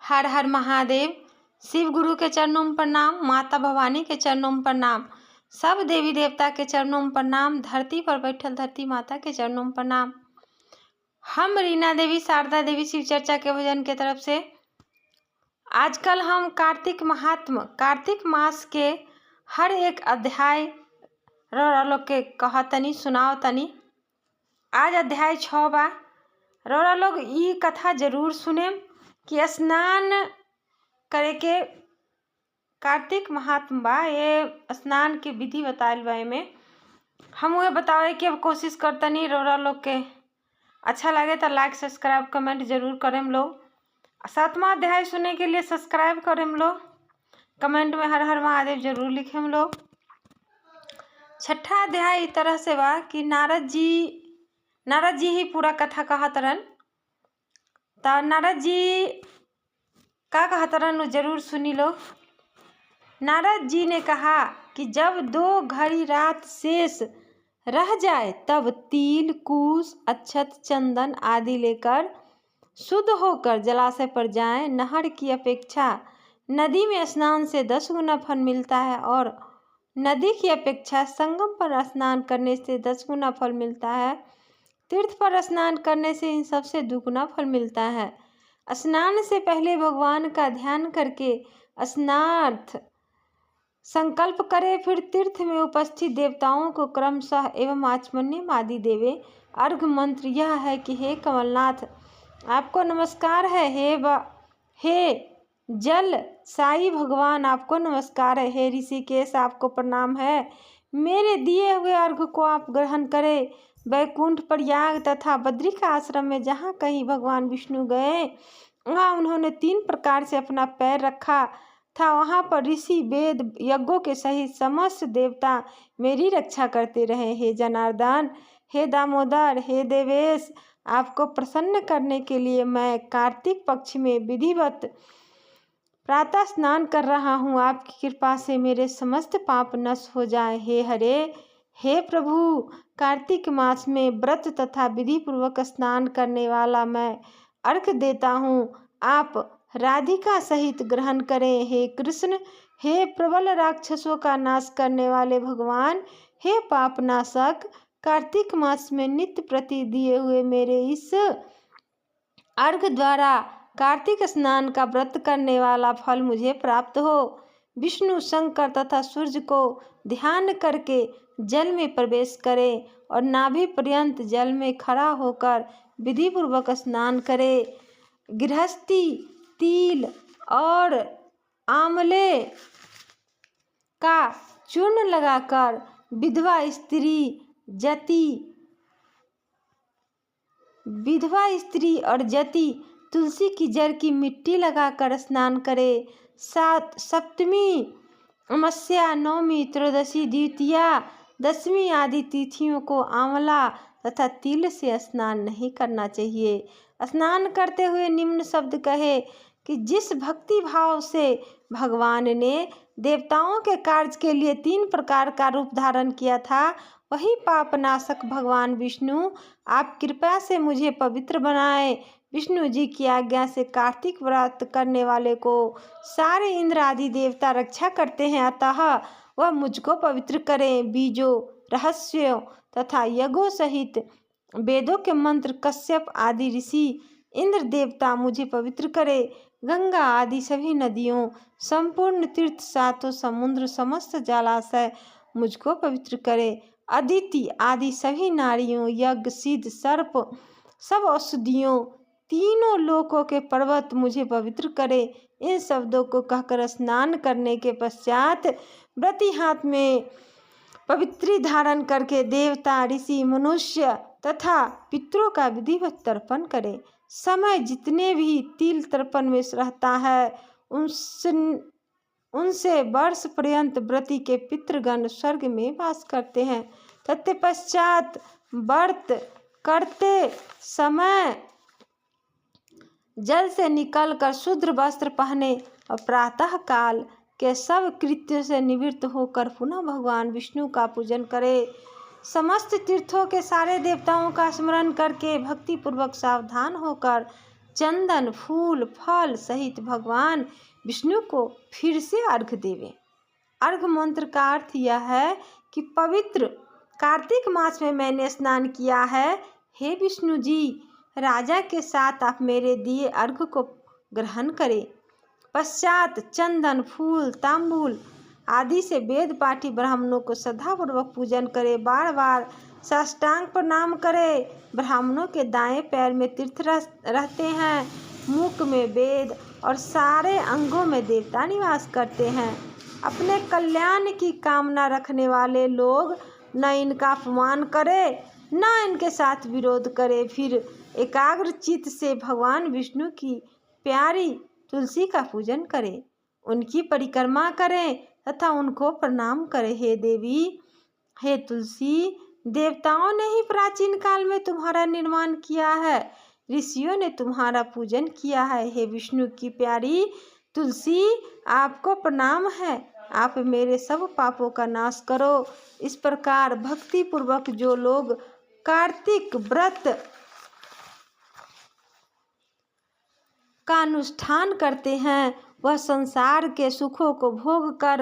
हर हर महादेव। शिव गुरु के चरणों में प्रणाम, माता भवानी के चरणों में प्रणाम, सब देवी देवता के चरणों में प्रणाम, धरती पर बैठल धरती माता के चरणों में प्रणाम। हम रीना देवी शारदा देवी शिव चर्चा के भजन के तरफ से आजकल हम कार्तिक महात्म कार्तिक मास के हर एक अध्याय रौरा लोग के कहतनी सुनाओ तनी। आज अध्याय 6 बा। रौरा लोग ई कथा जरूर सुने कि स्नान करे के कार्तिक महात्म बा। ये स्नान के विधि बताइल बा। में हम वह बतावे के कोशिश करतनी। रौरा लोग के अच्छा लगे तो लाइक सब्सक्राइब कमेंट जरूर करें लोग। 7वां अध्याय सुनने के लिए सब्सक्राइब करें लोग। कमेंट में हर हर महादेव जरूर लिखें लोग। 6ठा अध्याय इस तरह से बा कि नारद जी ही पूरा कथा कहतरन। तो नारद जी का कहतरन जरूर सुनी लो। नारद जी ने कहा कि जब 2 घड़ी रात शेष रह जाए तब तिल, कुश, अक्षत, चंदन आदि लेकर शुद्ध होकर जलाशय पर जाएं। नहर की अपेक्षा नदी में स्नान से 10 गुना फल मिलता है और नदी की अपेक्षा संगम पर स्नान करने से 10 गुना फल मिलता है। तीर्थ पर स्नान करने से इन सबसे 2 गुना फल मिलता है। स्नान से पहले भगवान का ध्यान करके स्नानार्थ संकल्प करे, फिर तीर्थ में उपस्थित देवताओं को क्रमशः एवं आचमन्यम आदि देवे। अर्घ मंत्र यह है कि हे कमलनाथ आपको नमस्कार है, हे जल साई भगवान आपको नमस्कार है, हे ऋषिकेश आपको प्रणाम है। मेरे दिए हुए अर्घ को आप ग्रहण करें। वैकुंठ, प्रयाग तथा बद्रिका आश्रम में जहाँ कहीं भगवान विष्णु गए वहाँ उन्होंने 3 प्रकार से अपना पैर रखा था। वहाँ पर ऋषि वेद यज्ञों के सहित समस्त देवता मेरी रक्षा करते रहे। हे जनार्दन, हे दामोदर, हे देवेश, आपको प्रसन्न करने के लिए मैं कार्तिक पक्ष में विधिवत प्रातः स्नान कर रहा हूँ। आपकी कृपा से मेरे समस्त पाप नष्ट हो जाए। हे हरे, हे प्रभु, कार्तिक मास में व्रत तथा विधि पूर्वक स्नान करने वाला मैं अर्घ देता हूँ। आप राधिका सहित ग्रहण करें। हे कृष्ण, हे प्रबल राक्षसों का नाश करने वाले भगवान, हे पाप नाशक, कार्तिक मास में नित्य प्रति दिए हुए मेरे इस अर्घ द्वारा कार्तिक स्नान का व्रत करने वाला फल मुझे प्राप्त हो। विष्णु, शंकर तथा सूर्य को ध्यान करके जल में प्रवेश करें और नाभि पर्यंत जल में खड़ा होकर विधि पूर्वक स्नान करें। गृहस्थी तिल और आंवले का चूर्ण लगाकर विधवा स्त्री और जति तुलसी की जड़ की मिट्टी लगाकर स्नान करे। 7वीं अमावस्या, 9वीं, त्रयोदशी, द्वितीया, 10वीं आदि तिथियों को आंवला तथा तिल से स्नान नहीं करना चाहिए। स्नान करते हुए निम्न शब्द कहे कि जिस भक्ति भाव से भगवान ने देवताओं के कार्य के लिए 3 प्रकार का रूप धारण किया था, वही पापनाशक भगवान विष्णु आप कृपया से मुझे पवित्र बनाए। विष्णु जी की आज्ञा से कार्तिक व्रत करने वाले को सारे इंद्र आदि देवता रक्षा करते हैं, अतः वह मुझको पवित्र करें। बीजों, रहस्यों तथा यज्ञों सहित वेदों के मंत्र कश्यप आदि ऋषि इंद्र देवता मुझे पवित्र करे। गंगा आदि सभी नदियों, संपूर्ण तीर्थ, 7 समुद्र, समस्त जलाशय मुझको पवित्र करे। अदिति आदि सभी नारियों, यज्ञ, सिद्ध, सर्प, सब औषधियों, तीनों लोकों के पर्वत मुझे पवित्र करे। इन शब्दों को कहकर स्नान करने के पश्चात व्रती हाथ में पवित्री धारण करके देवता, ऋषि, मनुष्य तथा पितरों का विधिवत तर्पण करे। समय जितने भी तिल तर्पण में रहता है उनसे वर्ष पर्यंत व्रती के पितृगण स्वर्ग में वास करते हैं। तत्पश्चात व्रत करते समय जल से निकलकर शुद्ध वस्त्र पहने और प्रातः काल के सब कृत्यों से निवृत्त होकर पुनः भगवान विष्णु का पूजन करे। समस्त तीर्थों के सारे देवताओं का स्मरण करके भक्ति पूर्वक सावधान होकर चंदन फूल फल सहित भगवान विष्णु को फिर से अर्घ देवे। अर्घ मंत्र का अर्थ यह है कि पवित्र कार्तिक मास में मैंने स्नान किया है, हे विष्णु जी, राजा के साथ आप मेरे दिए अर्घ को ग्रहण करें। पश्चात चंदन फूल तांबूल आदि से वेद पाठी ब्राह्मणों को श्रद्धापूर्वक पूजन करें। बार बार साष्टांग प्रणाम करें। ब्राह्मणों के दाएं पैर में तीर्थ रहते हैं, मुख में वेद और सारे अंगों में देवता निवास करते हैं। अपने कल्याण की कामना रखने वाले लोग न इनका अपमान करें न इनके साथ विरोध करें। फिर एकाग्र चित्त से भगवान विष्णु की प्यारी तुलसी का पूजन करें, उनकी परिक्रमा करें तथा उनको प्रणाम करें। हे देवी, हे तुलसी, देवताओं ने ही प्राचीन काल में तुम्हारा निर्माण किया है, ऋषियों ने तुम्हारा पूजन किया है। हे विष्णु की प्यारी तुलसी, आपको प्रणाम है, आप मेरे सब पापों का नाश करो। इस प्रकार भक्ति पूर्वक जो लोग कार्तिक व्रत का अनुष्ठान करते हैं वह संसार के सुखों को भोग कर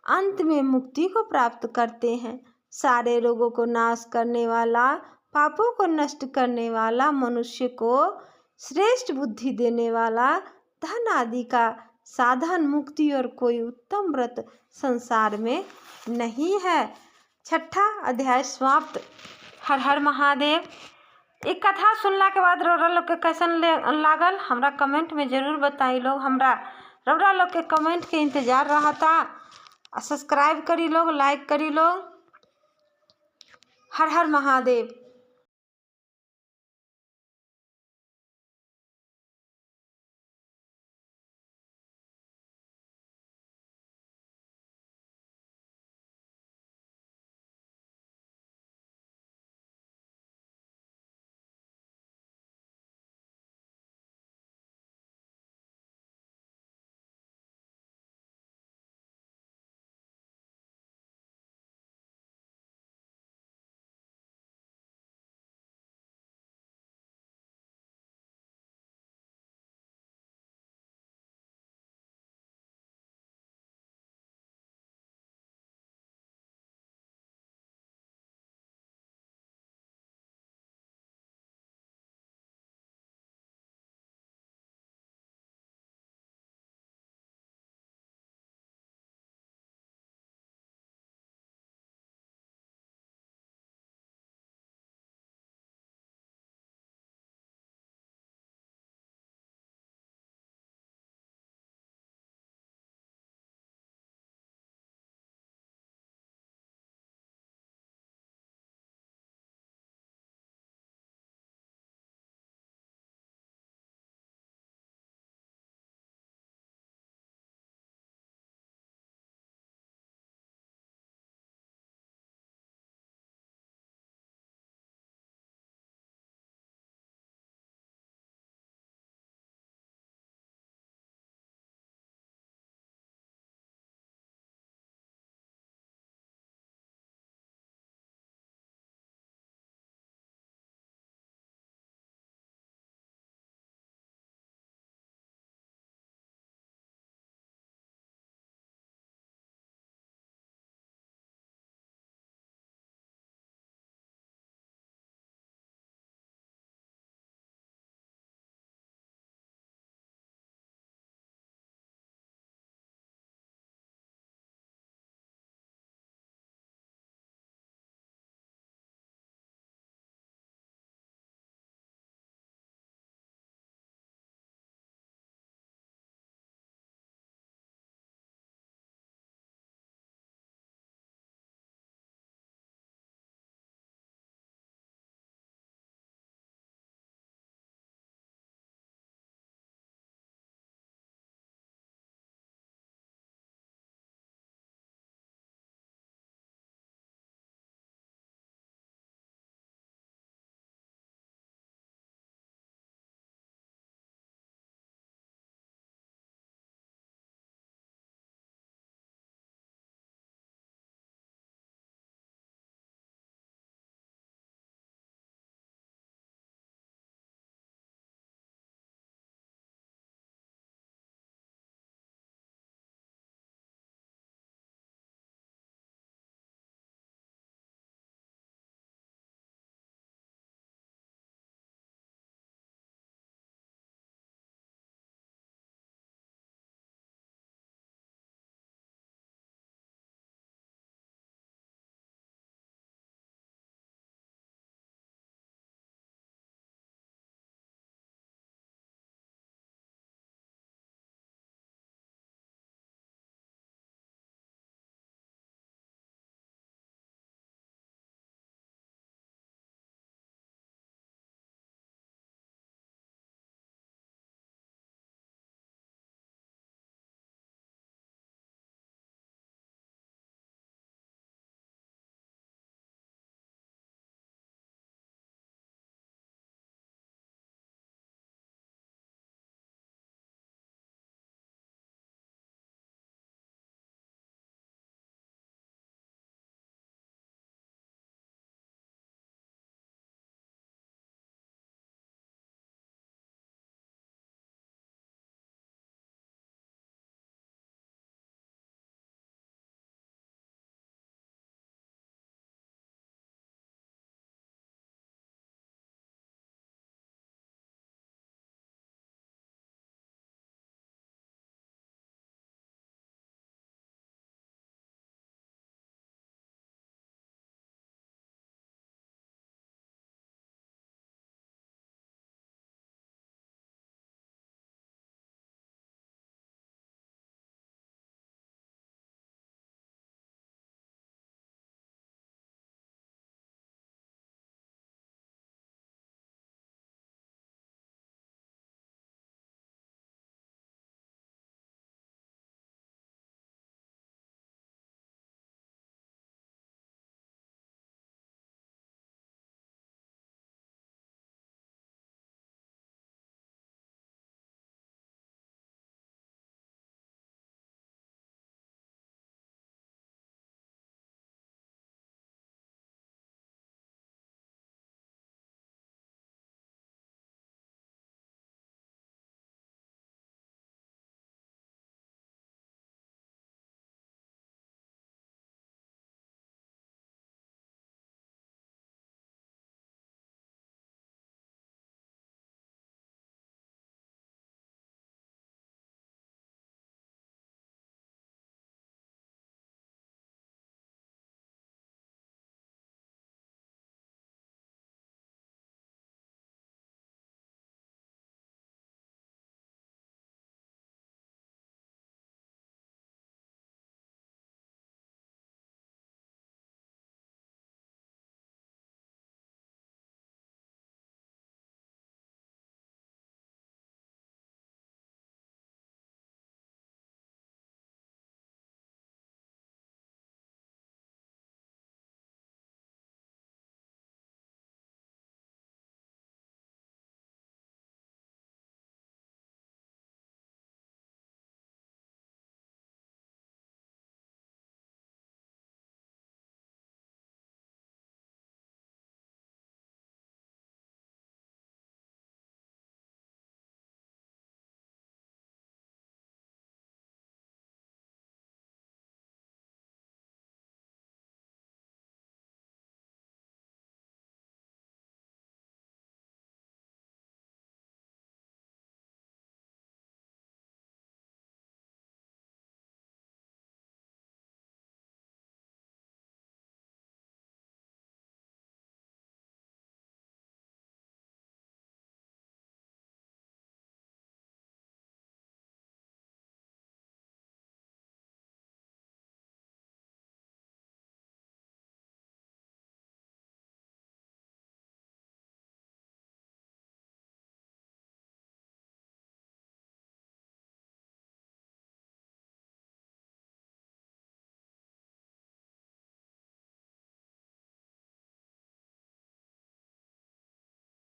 अंत में मुक्ति को प्राप्त करते हैं। सारे रोगों को नाश करने वाला, पापों को नष्ट करने वाला, मनुष्य को श्रेष्ठ बुद्धि देने वाला, धन आदि का साधन, मुक्ति और कोई उत्तम व्रत संसार में नहीं है। 6ठा अध्याय समाप्त। हर हर महादेव। एक कथा सुनला के बाद रौरा लोग के कैसन लागल हमरा कमेंट में जरूर बताई लोग। हमरा रौरा लोग के कमेंट के इंतजार रहा था। सब्सक्राइब करी लोग, लाइक करी लोग। हर हर महादेव।